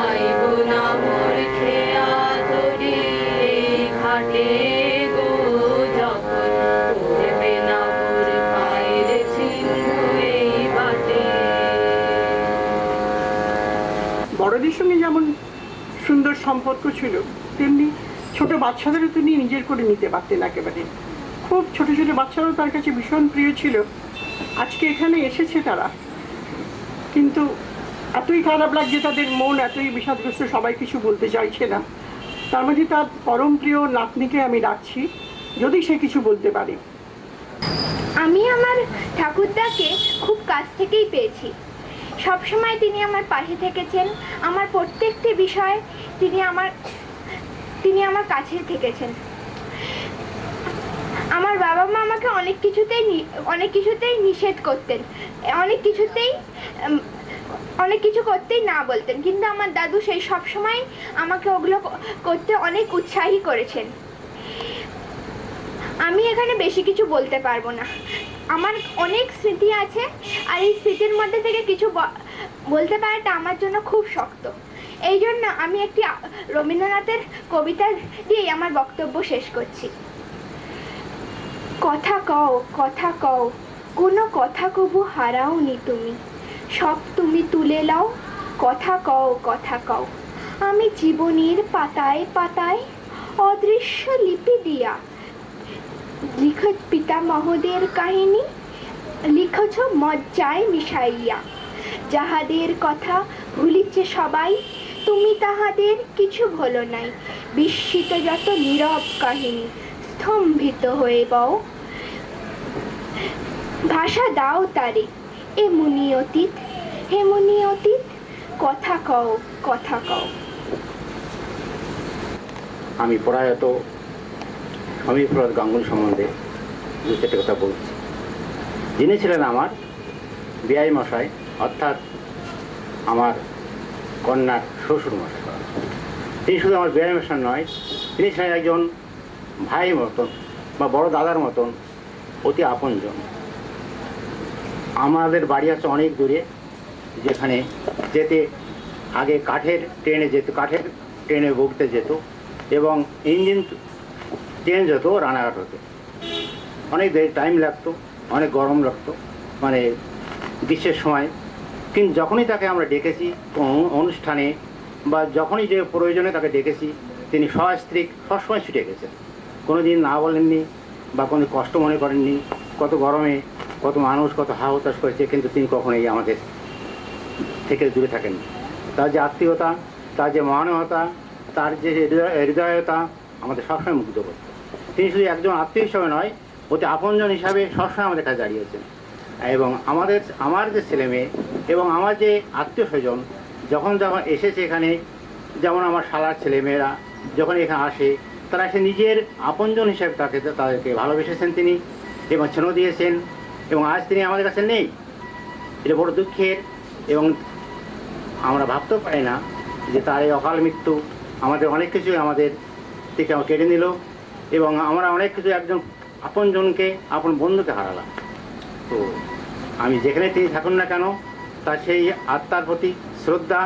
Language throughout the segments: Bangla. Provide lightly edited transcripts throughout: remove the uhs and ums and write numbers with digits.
আইব না মোর খেয়া ধরি এই ঘাটে গো যখন পড়বে না মোর পায়ের চিহ্ন এই বাটে। বড়দের সঙ্গে যেমন সুন্দর সম্পর্ক ছিল, তেমনি ছোট বাচ্চাদেরও তিনি নিজের করে নিতে পারতেন একেবারে। খুব ছোট ছোট বাচ্চারাও তার কাছে ভীষণ প্রিয় ছিল। আজকে এখানে এসেছে তারা, কিন্তু এতই খারাপ লাগছে, তাদের মন এতই বিষাদগ্রস্ত, সবাই কিছু বলতে চাইছে না। তার মধ্যে তার পরম প্রিয় নাতনিকে আমি ডাকছি, যদি সে কিছু বলতে পারে। আমি আমার ঠাকুরদাকে খুব কাছ থেকেই পেয়েছি। সবসময় তিনি আমার পাশে থেকেছেন, আমার প্রত্যেকটি বিষয়ে তিনি আমার কাছে থেকেছেন। আমার বাবা মা আমাকে অনেক কিছুতেই নিষেধ করতেন, অনেক কিছু করতেই না বলতেন, কিন্তু আমার দাদু সেই সব সময় আমাকে ওগুলো করতে অনেক উৎসাহী করেছেন। আমি এখানে বেশি কিছু বলতে পারবো না, আমার অনেক স্মৃতি আছে, আর এই স্মৃতির মধ্যে থেকে কিছু বলতে পারাটা আমার জন্য খুব শক্ত। এই জন্য আমি একটি রবীন্দ্রনাথের কবিতা দিয়েই আমার বক্তব্য শেষ করছি। কথা কও, কথা কও, কোনো কথা কবু হারাওনি তুমি, সব তুমি তুলে লাও, কথা কও, কথা কও। আমি জীবনের পাতায় পাতায় অদৃশ্য লিপি দিয়া লিখত পিতামহদের কাহিনী, লিখছ মজ্জায় মিশাইয়া। যাহাদের কথা ভুলিছে সবাই, তুমি তাহাদের কিছু ভুলো নাই। বিস্মিত যত নীরব কাহিনী, স্তম্ভিত হয়ে বও। ভাষা দাও তারে এমনি অতীত, হেমনি অতীত, কথা কও, কথা কও। আমি প্রয়াত সমীরপ্রসাদ গাঙ্গুলি সম্বন্ধে দু চারটে কথা বলছি। যিনি ছিলেন আমার বিআই মশাই, অর্থাৎ আমার কন্যার শ্বশুর মশাই। তিনি শুধু আমার বিআই মশাই নয়, তিনি ছিলেন একজন ভাই মতন বা বড় দাদার মতন, অতি আপনজন। আমাদের বাড়ি আছে অনেক দূরে, যেখানে যেতে আগে কাঠের ট্রেনে বগতে যেত, এবং ইঞ্জিন চেঞ্জ হতো, রানাঘাট হতো, অনেক দেরি টাইম লাগতো, অনেক গরম লাগতো, মানে গ্রীষ্মের সময়। কিন্তু যখনই তাকে আমরা ডেকেছি কোনো অনুষ্ঠানে বা যখনই যে প্রয়োজনে তাকে ডেকেছি, তিনি সস্ত্রীক সবসময় ছুটে গেছেন, কোনো দিন না বলেননি বা কোনো কষ্ট মনে করেননি। কত গরমে কত মানুষ কত হা হতাশ করেছে, কিন্তু তিনি কখনোই আমাদের থেকে দূরে থাকেননি। তার যে আত্মীয়তা, তার যে মানবতা, তার যে হৃদয়তা আমাদের সবসময় মুগ্ধ করত। তিনি শুধু একজন আত্মীয় হিসাবে নয়, অতি আপনজন হিসাবে সবসময় আমাদের কাছে দাঁড়িয়েছেন। এবং আমার যে ছেলে মেয়ে এবং আমার যে আত্মীয় স্বজন যখন এসেছে এখানে, যেমন আমার শালার ছেলে মেয়েরা যখন এখানে আসে, তারা এসে নিজের আপনজন হিসেবে তাদেরকে ভালোবেসেছেন তিনি, এবং ছেনো দিয়েছেন। এবং আজ তিনি আমাদের কাছে নেই, এটা বড় দুঃখের। এবং আমরা ভাবতেও পারি না যে তার এই অকাল মৃত্যু আমাদের অনেক কিছুই আমাদের থেকে কেড়ে নিল, এবং আমরা অনেক কিছু একজন আপনজনকে, আপন বন্ধুকে হারালাম। তো আমি যেখানে তিনি থাকুন না কেন, তার সেই আত্মার প্রতি শ্রদ্ধা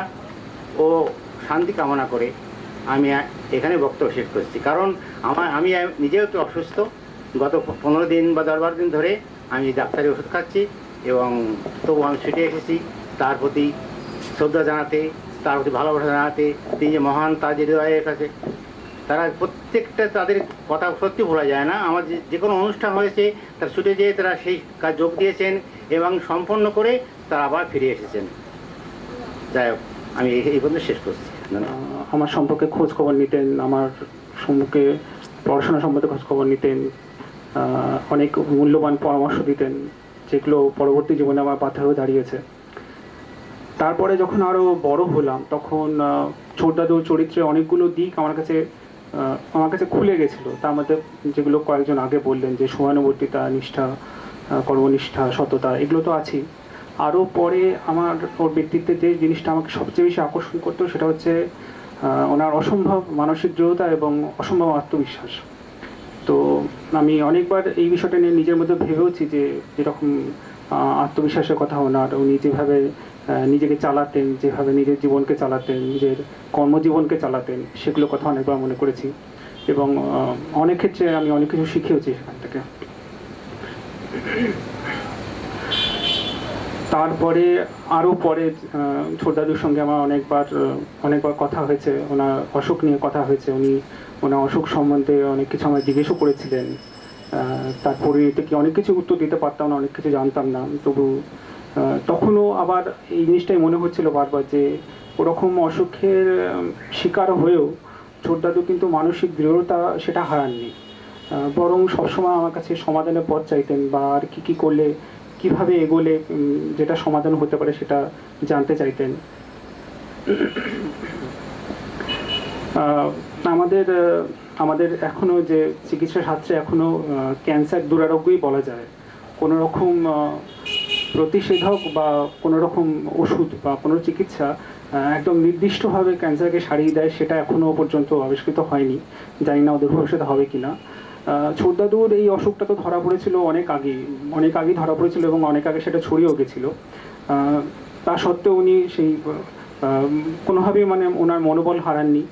ও শান্তি কামনা করে আমি এখানে বক্তব্য শেষ করছি। কারণ আমি নিজেও একটু অসুস্থ, গত 15 দিন বা 10-12 দিন ধরে আমি ডাক্তারি ওষুধ খাচ্ছি, এবং তবু আমি ছুটে এসেছি তার প্রতি শ্রদ্ধা জানাতে, তার প্রতি ভালোবাসা জানাতে। তিনি যে মহান, তার যে হৃদয়ের কাছে তারা প্রত্যেকটা, তাদের কথা সত্যি ভোলা যায় না। আমার যে কোনো অনুষ্ঠান হয়েছে তারা ছুটে যেয়ে তারা সেই কাজ যোগ দিয়েছেন এবং সম্পন্ন করে তারা আবার ফিরে এসেছেন। যাই হোক, আমি এই পর্যন্ত শেষ করছি। আমার সম্পর্কে খোঁজ খবর নিতেন, আমার সম্পর্কে পড়াশোনা সম্বন্ধে খোঁজ খবর নিতেন, অনেক মূল্যবান পরামর্শ দিতেন, যেগুলো পরবর্তী জীবনে আমার বাধা হয়ে দাঁড়িয়েছে। তারপরে যখন আরও বড় হলাম, তখন ছোট দাদুর চরিত্রে অনেকগুলো দিক আমার কাছে খুলে গেছিলো। তার মধ্যে যেগুলো কয়েকজন আগে বললেন, যে সহানুভূতিতা, নিষ্ঠা, কর্মনিষ্ঠা, সততা, এগুলো তো আছেই। আরও পরে ওর ব্যক্তিত্বে যে জিনিসটা আমাকে সবচেয়ে বেশি আকর্ষণ করতো, সেটা হচ্ছে ওনার অসম্ভব মানসিক দৃঢ়তা এবং অসম্ভব আত্মবিশ্বাস। তো আমি অনেকবার এই বিষয়টা নিয়ে নিজের মধ্যে ভেবেওছি যে এরকম আত্মবিশ্বাসের কথা ওনার, উনি যেভাবে নিজেকে চালাতেন, যেভাবে নিজের জীবনকে চালাতেন, নিজের কর্মজীবনকে চালাতেন, সেগুলো কথা অনেকবার মনে করেছি এবং অনেক ক্ষেত্রে আমি অনেক কিছু শিখেওছি সেখান থেকে। তারপরে আরও পরে ছোটদাদুর সঙ্গে আমার অনেকবার কথা হয়েছে, ওনার অসুখ নিয়ে কথা হয়েছে। উনি ওনার অসুখ সম্বন্ধে অনেক কিছু আমায় জিজ্ঞেসও করেছিলেন। তার পরিণতিতে কি অনেক কিছু উত্তর দিতে পারতাম না, অনেক কিছু জানতাম না, তবু তখনও আবার এই জিনিসটাই মনে হচ্ছিল বারবার যে ওরকম অসুখের শিকার হয়েও ছোটদাদু কিন্তু মানসিক দৃঢ়তা সেটা হারাননি, বরং সবসময় আমার কাছে সমাধানের পথ চাইতেন বা আর কী করলে কিভাবে এগোলে যেটা সমাধান হতে পারে সেটা জানতে চাইতেন। আমাদের এখনো যে চিকিৎসা শাস্ত্রে এখনো ক্যান্সার দুরারোগ্যই বলা যায়। কোনো রকম প্রতিষেধক বা কোনো রকম ওষুধ বা কোনো চিকিৎসা একদম নির্দিষ্টভাবে ক্যান্সারকে সারিয়ে দেয় সেটা এখনো পর্যন্ত আবিষ্কৃত হয়নি। জানি না ওদের ভবিষ্যতে হবে কিনা। ছোটদাদুর এই অসুখটা তো ধরা পড়েছিল অনেক আগেই ধরা পড়েছিল এবং অনেক আগে সেটা ছড়িয়েও গেছিল। তা সত্ত্বেও উনি সেই কোনোভাবেই মানে ওনার মনোবল হারাননি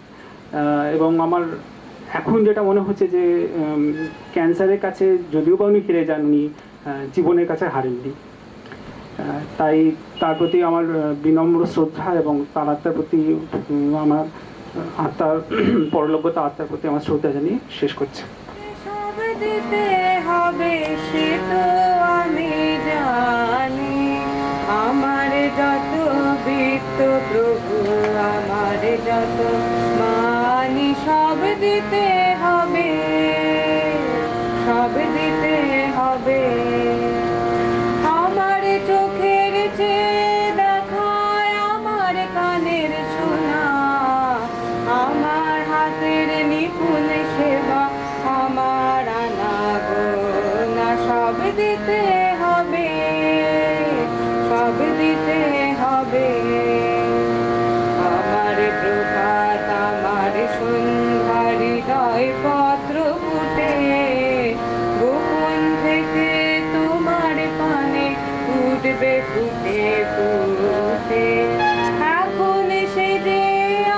এবং আমার এখন যেটা মনে হচ্ছে যে ক্যান্সারের কাছে যদিও বা উনি হেরে যান, উনি জীবনের কাছে হারেননি। তাই তার প্রতি আমার বিনম্র শ্রদ্ধা এবং তার আত্মার প্রতি আমার পরলোকগত আত্মার প্রতি আমার শ্রদ্ধা জানিয়ে শেষ করছি। সব দিতে হবে সে তো আমি জানি, আমার যত বৃত্ত প্রভু আমার যত মানি, সব দিতে হবে, সব দিতে হবে। আমার চোখের চেয়ে দেখায়, আমার কানের শোনা, আমার হাতের নিপুণ সেবা, আমার আনাগোনা, সব দিতে হবে, সব দিতে হবে। আমার প্রভাত আমার সন্ধ্যা হৃদয় পত্র ফুটে, গোপন থেকে তোমার পানে ফুটবে ফুটে ফুটে। এখন সে যে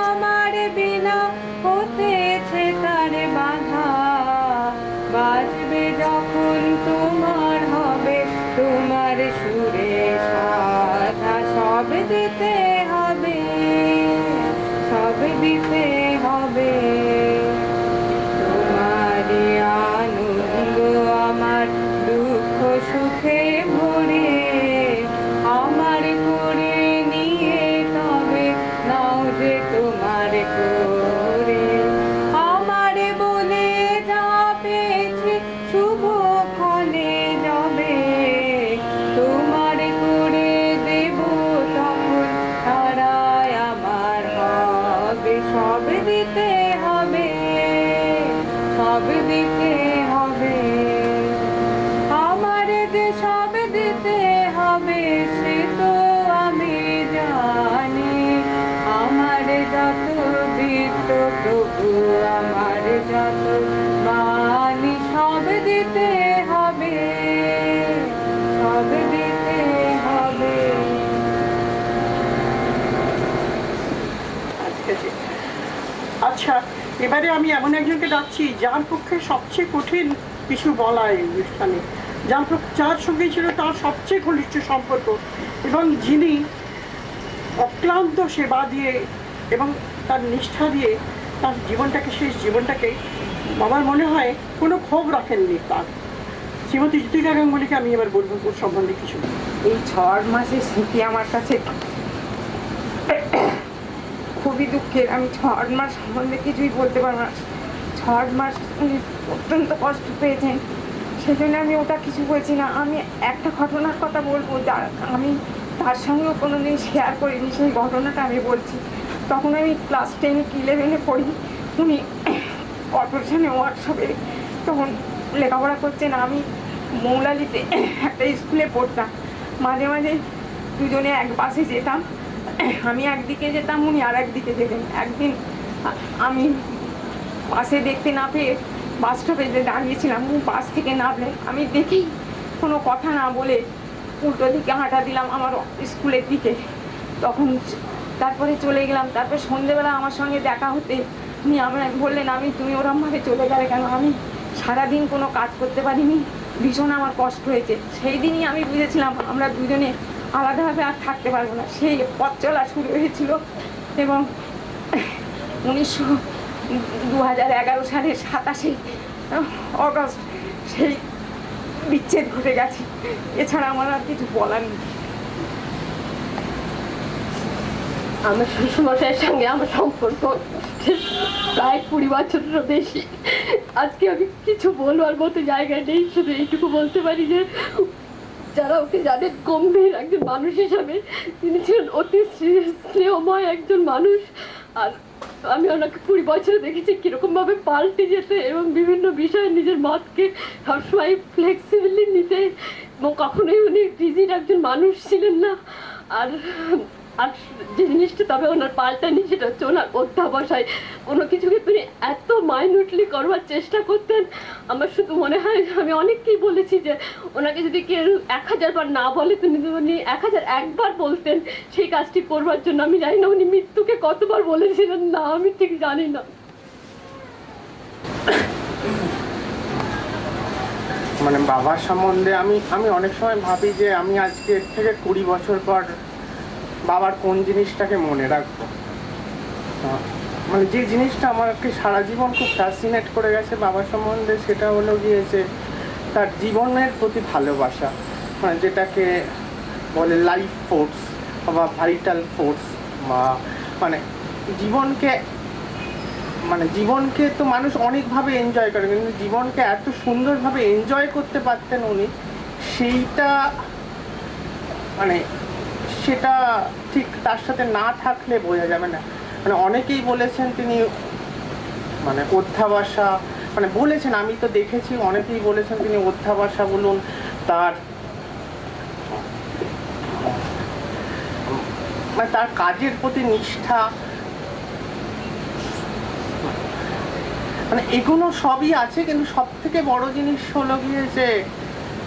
আমার বিনা হতেছে তার বাধা, বাজবে যখন তোমার হবে তোমার সুরে সাধা, সব দিতে হবে, সব দিতে হবে। তোমারই আনন্দ আমার দুঃখ সুখে ভরে, আমার করে নিয়ে তবে নাও যে তোমার করে। আমার বলে যা পেয়েছি শুভ ফলে যাবে, তোমার করে দেব তখন তারাই আমার হবে, সব দিতে হবে, সব দিতে হবে। আমার যে সব দিতে হবে সে তো আমি জানি, আমার যত বৃত্ত প্রভু আমার যত মানি, সব দিতে হবে, সব দিতে হবে। আচ্ছা, এবারে আমি এমন একজনকে ডাকছি যার পক্ষে সবচেয়ে কঠিন কিছু বলা এই অনুষ্ঠানে, যার সঙ্গে ছিল তার সবচেয়ে ঘনিষ্ঠ সম্পর্ক এবং যিনি অক্লান্ত সেবা দিয়ে এবং তার নিষ্ঠা দিয়ে তার শেষ জীবনটাকে আমার মনে হয় কোনো ক্ষোভ রাখেননি তার। শ্রীমতী জ্যোতিকা গাঙ্গুলিকে আমি এবার বলবো ওর সম্বন্ধে কিছু। এই 6 মাসের স্মৃতি আমার কাছে খুবই দুঃখের। আমি 6 মাস সম্বন্ধে কিছুই বলতে পারবো না। 6 মাস উনি অত্যন্ত কষ্ট পেয়েছেন, সেজন্য আমি ওটা কিছু বলছি না। আমি একটা ঘটনার কথা বলবো, যার আমি তার সঙ্গেও কোনো দিন শেয়ার করিনি, সেই ঘটনাটা আমি বলছি। তখন আমি ক্লাস 10-11 পড়ি। উনি কর্পোরেশনে ওয়ার্কশপে তখন লেখাপড়া করছেন। আমি মৌলালিতে একটা স্কুলে পড়তাম। মাঝে মাঝে দুজনে এক বাসে যেতাম, আমি একদিকে যেতাম, উনি আর একদিকে যেতেন। একদিন আমি বাসে দেখতে না পেয়ে বাস স্টপেজে দাঁড়িয়েছিলাম, বাস থেকে নামলেন। আমি দেখি কোনো কথা না বলে উল্টো দিকে হাঁটা দিলাম আমার স্কুলের দিকে। তখন তারপরে চলে গেলাম। তারপর সন্ধেবেলা আমার সঙ্গে দেখা হতে উনি আমায় বললেন, তুমি ওরমভাবে চলে গেলে কেন? আমি সারাদিন কোনো কাজ করতে পারিনি, ভীষণ আমার কষ্ট হয়েছে। সেই দিনই আমি বুঝেছিলাম আমরা দুজনে আলাদাভাবে আর থাকতে পারবো না। সেই পথ চলা শুরু হয়েছিল এবং 2011 সালের 27 অগস্ট সেই বিচ্ছেদ ঘটে গেছে। এছাড়া আমার আর কিছু বলার নেই। আমার শ্বশুরমশাইয়ের সঙ্গে আমার সম্পর্ক প্রায় 20 বছরেরও বেশি। আজকে আমি কিছু বলবার মতো জায়গায় নেই, শুধু এইটুকু বলতে পারি যে যারা ওকে জানেন গম্ভীর একজন মানুষ হিসাবে, তিনি ছিলেন অতি স্নেহময় একজন মানুষ। আর আমি ওনাকে 20 বছরে দেখেছি কীরকমভাবে পাল্টে যেতে এবং বিভিন্ন বিষয়ে নিজের মতকে সবসময় ফ্লেক্সিবিলি নিতে, এবং কখনোই উনি রিজিড একজন মানুষ ছিলেন না। আর যে জিনিসটা তবে ওনার পাল্টানি সেটা হচ্ছে ওনার অধ্যাবসায়। কোনো কিছুকে তিনি এত মাইনিউটলি করবার চেষ্টা করতেন। আমার শুধু মনে হয়, আমি অনেককেই বলেছি যে ওনাকে যদি কেউ 1000 বার না বলে তিনি 1001 বার বলতেন সেই কাজটি করবার জন্য। আমি জানি না উনি মৃত্যুকে কতবার বলেছিলেন না, আমি ঠিক জানি না। মানে বাবার সম্বন্ধে আমি অনেক সময় ভাবি যে আমি আজকে এর থেকে 20 বছর পর বাবার কোন জিনিসটাকে মনে রাখবো। মানে যে জিনিসটা আমাকে সারা জীবন খুব ফ্যাসিনেট করে গেছে বাবার সম্বন্ধে, সেটা হলো গিয়েছে তার জীবনের প্রতি ভালোবাসা, মানে যেটাকে বলে লাইফ ফোর্স বা ভাইটাল ফোর্স, বা মানে জীবনকে তো মানুষ অনেকভাবে এনজয় করে, কিন্তু জীবনকে এত সুন্দরভাবে এনজয় করতে পারতেন উনি, সেইটা মানে সেটা ঠিক তার সাথে না থাকলে বোঝা যাবে না। মানে অনেকেই বলেছেন তিনি মানে অধ্যাবসা, মানে বলেছেন, আমি তো দেখেছি অনেকেই বলেছেন তিনি অধ্যাবসা বলুন, তার মানে তার কাজের প্রতি নিষ্ঠা, মানে এগুলো সবই আছে, কিন্তু সব থেকে বড় জিনিস হলো গিয়ে যে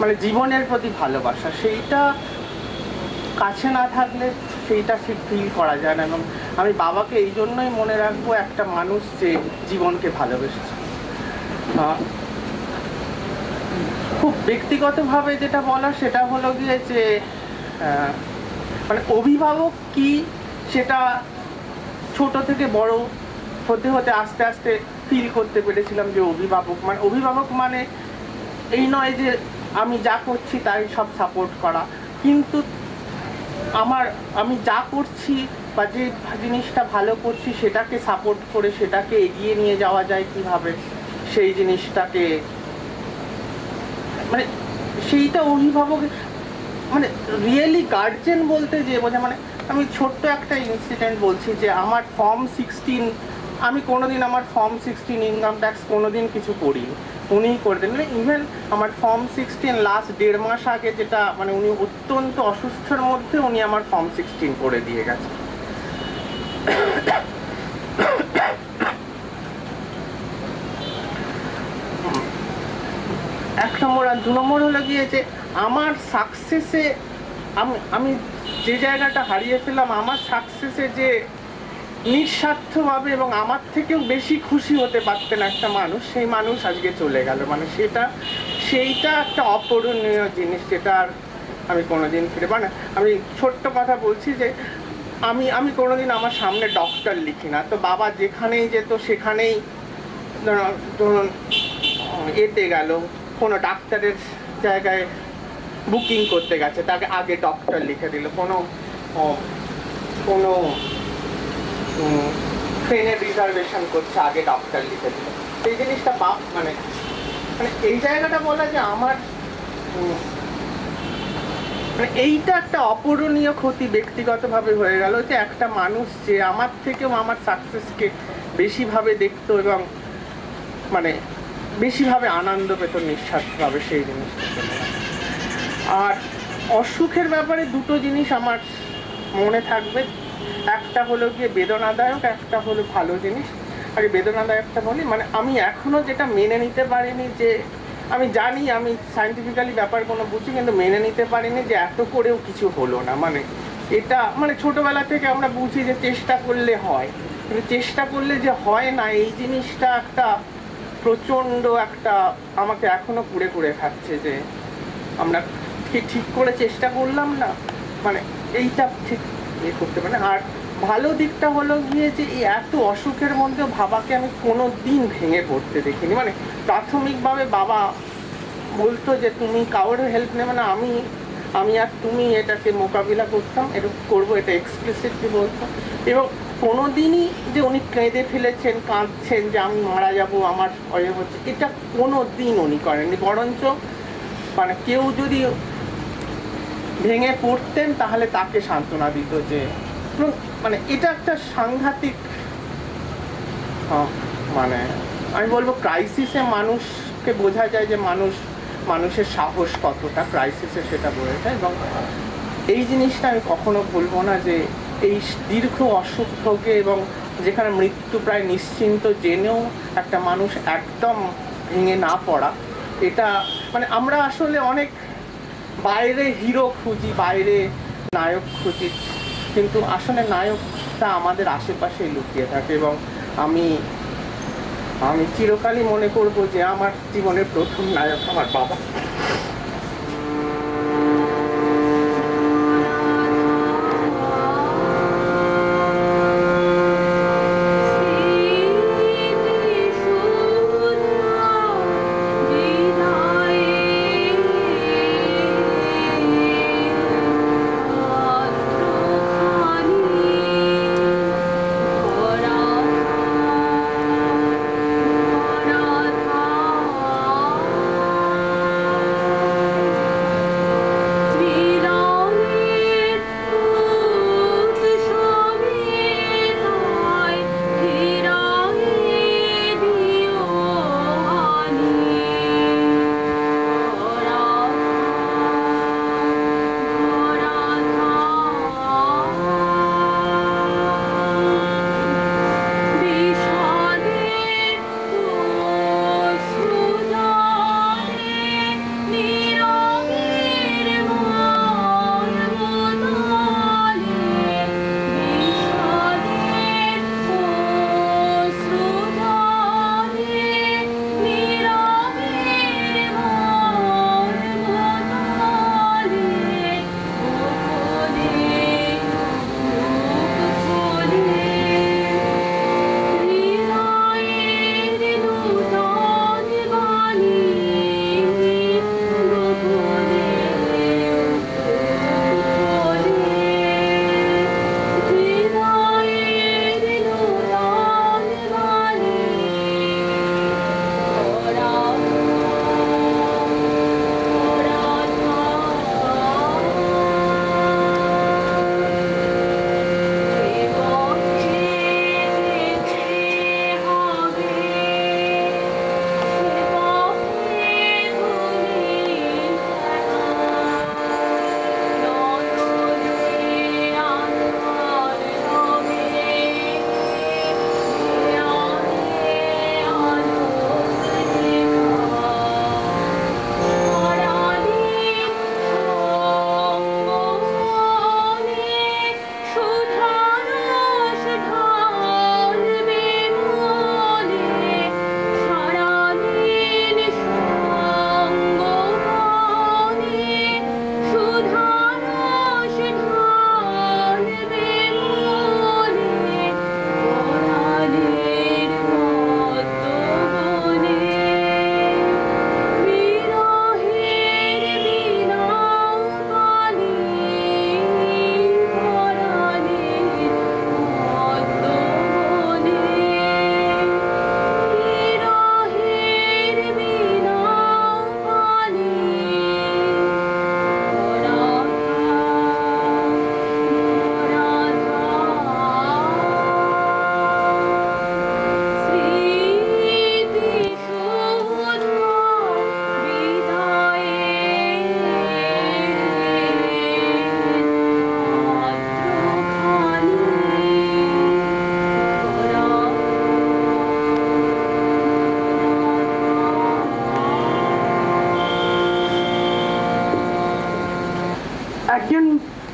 মানে জীবনের প্রতি ভালোবাসা, সেইটা কাছে না থাকলে সেইটা ঠিক ফিল করা যায় না। এবং আমি বাবাকে এই জন্যই মনে রাখবো, একটা মানুষ যে জীবনকে ভালোবেসেছে। খুব ব্যক্তিগতভাবে যেটা বলা সেটা হলো গিয়ে যে মানে অভিভাবক কি, সেটা ছোট থেকে বড় হতে হতে আস্তে আস্তে ফিল করতে পেরেছিলাম যে অভিভাবক মানে এই নয় যে আমি যা করছি তাই সব সাপোর্ট করা, কিন্তু আমি যা করছি বা যে জিনিসটা ভালো করছি সেটাকে সাপোর্ট করে সেটাকে এগিয়ে নিয়ে যাওয়া যায় কিভাবে, সেই জিনিসটাকে মানে সেইটা অভিভাবক মানে রিয়েলি গার্জেন বলতে যে বোঝা। মানে আমি ছোট্ট একটা ইনসিডেন্ট বলছি যে আমার ফর্ম 16, আমি কোনোদিন আমার ফর্ম 16 ইনকাম ট্যাক্স কোনোদিন কিছু করিনি, উনিই করে দেন। ইভেন আমার ফর্ম 16 লাস্ট 1.5 মাস আগে, যেটা মানে উনি অত্যন্ত অসুস্থের মধ্যে উনি আমার ফর্ম 16 করে দিয়ে গেছে। এক নম্বর। আর 2 নম্বর হলো গিয়েছে আমার সাকসেসে আমি যে জায়গাটা হারিয়ে ফেলাম, আমার সাকসেসে যে নিঃস্বার্থভাবে এবং আমার থেকেও বেশি খুশি হতে পারতেন একটা মানুষ, সেই মানুষ আজকে চলে গেল। মানে সেইটা একটা অপূরণীয় জিনিস, যেটা আর আমি কোনোদিন ফিরে পাই না। আমি ছোট্ট কথা বলছি যে আমি কোনোদিন আমার সামনে ডক্টর লিখি না, তো বাবা যেখানেই যেত সেখানেই ধরুন এতে গেল কোনো ডাক্তারের জায়গায় বুকিং করতে গেছে, তাকে আগে ডক্টর লিখে দিল, কোনো ট্রেনের রিজার্ভেশন করছে আগে ডক্টর লিখে দিল। এই জিনিসটা মানে এই জায়গাটা বলা যে আমার মানে এইটা একটা অপূরণীয় ক্ষতি ব্যক্তিগতভাবে হয়ে গেল, যে একটা মানুষ যে আমার থেকেও আমার সাকসেসকে বেশিভাবে দেখতো এবং মানে বেশিভাবে আনন্দ পেত নিঃস্বার্থভাবে, সেই জিনিসটা। আর অসুখের ব্যাপারে 2টো জিনিস আমার মনে থাকবে, একটা হলো গিয়ে বেদনাদায়ক, একটা হলো ভালো জিনিস। আগে বেদনাদায়কটা বলি, মানে আমি এখনও যেটা মেনে নিতে পারিনি, যে আমি জানি আমি সায়েন্টিফিক্যালি ব্যাপার কোনো বুঝি, কিন্তু মেনে নিতে পারিনি যে এত করেও কিছু হলো না। মানে এটা মানে ছোটবেলা থেকে আমরা বুঝি যে চেষ্টা করলে হয়, কিন্তু চেষ্টা করলে যে হয় না এই জিনিসটা একটা প্রচণ্ড একটা আমাকে এখনো কুড়ে কুড়ে খাচ্ছে, যে আমরা ঠিক করে চেষ্টা করলাম না, মানে এইটা ঠিক ইয়ে করতে পারে। আর ভালো দিকটা হলো গিয়ে যে এই এত অসুখের মধ্যেও বাবাকে আমি কোনো দিন ভেঙে পড়তে দেখিনি। মানে প্রাথমিকভাবে বাবা বলতো যে তুমি কারোর হেল্প নেবে না, আমি আর তুমি এটাকে মোকাবিলা করতাম, এটা করবো, এটা এক্সপ্লিসিটলি বলতাম। এবং কোনো দিনই যে উনি কেঁদে ফেলেছেন, কাঁদছেন যে আমি মারা যাব, আমার অয়ে হচ্ছে, এটা কোনো দিন উনি করেননি। বরঞ্চ মানে কেউ যদি ভেঙে পড়তেন তাহলে তাকে সান্ত্বনা দিত, যে মানে এটা একটা সাংঘাতিক মানে আমি বলবো ক্রাইসিসে মানুষকে বোঝা যায় যে মানুষের সাহস কতটা, ক্রাইসিসে সেটা বোঝা যায়। এবং এই জিনিসটা আমি কখনো ভুলবো না, যে এই দীর্ঘ অসুখ ভোগে এবং যেখানে মৃত্যু প্রায় নিশ্চিন্ত জেনেও একটা মানুষ একদম ভেঙে না পড়া, এটা মানে আমরা আসলে অনেক বাইরে হিরো খুঁজি, বাইরে নায়ক খুঁজি, কিন্তু আসলে নায়কটা আমাদের আশেপাশেই লুকিয়ে থাকে। এবং আমি চিরকালই মনে করব যে আমার জীবনের প্রথম নায়ক আমার বাবা।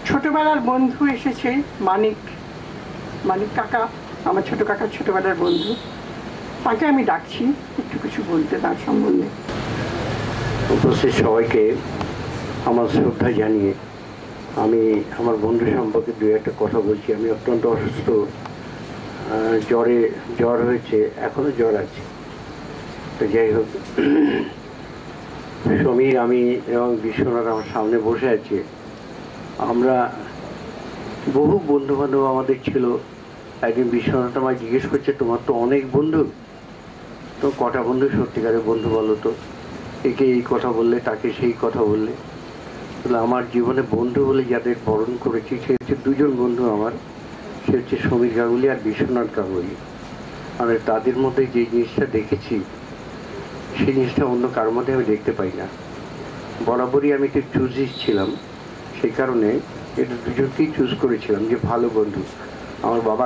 ছোটবেলার বন্ধু এসেছে মানিক কাকা, আমার ছোট কাকার ছোটবেলার বন্ধু। তাকে আমি ডাকছি একটু কিছু বলতে তার সম্বন্ধে। উপস্থিত সবাইকে আমার শ্রদ্ধা জানিয়ে আমি আমার বন্ধু সম্পর্কে দু একটা কথা বলছি। আমি অত্যন্ত অসুস্থ, জ্বর হয়েছে, এখনো জ্বর আছে। তো যাই হোক, সমীর, আমি এবং বিশ্বনাথ আমার সামনে বসে আছে। আমরা বহু বন্ধু বান্ধব আমাদের ছিল। একদিন বিশ্বনাথ আমায় জিজ্ঞেস করছে, তোমার তো অনেক বন্ধু, তো কটা বন্ধু সত্যিকারের বন্ধু বলো তো? একে এই কথা বললে, তাকে সেই কথা বললে। তাহলে আমার জীবনে বন্ধু বলে যাদের বরণ করেছি সে হচ্ছে দুজন বন্ধু আমার, সে হচ্ছে সমীর গাঙ্গুলি আর বিশ্বনাথ গাঙ্গুলি। আমি তাদের মধ্যে যে জিনিসটা দেখেছি সেই জিনিসটা অন্য কারোর মধ্যে আমি দেখতে পাই না। বরাবরই আমি একটু চুজিস ছিলাম, সেই কারণে এটা দুজনকেই চুজ করেছিলাম যে ভালো বন্ধু। আমার বাবা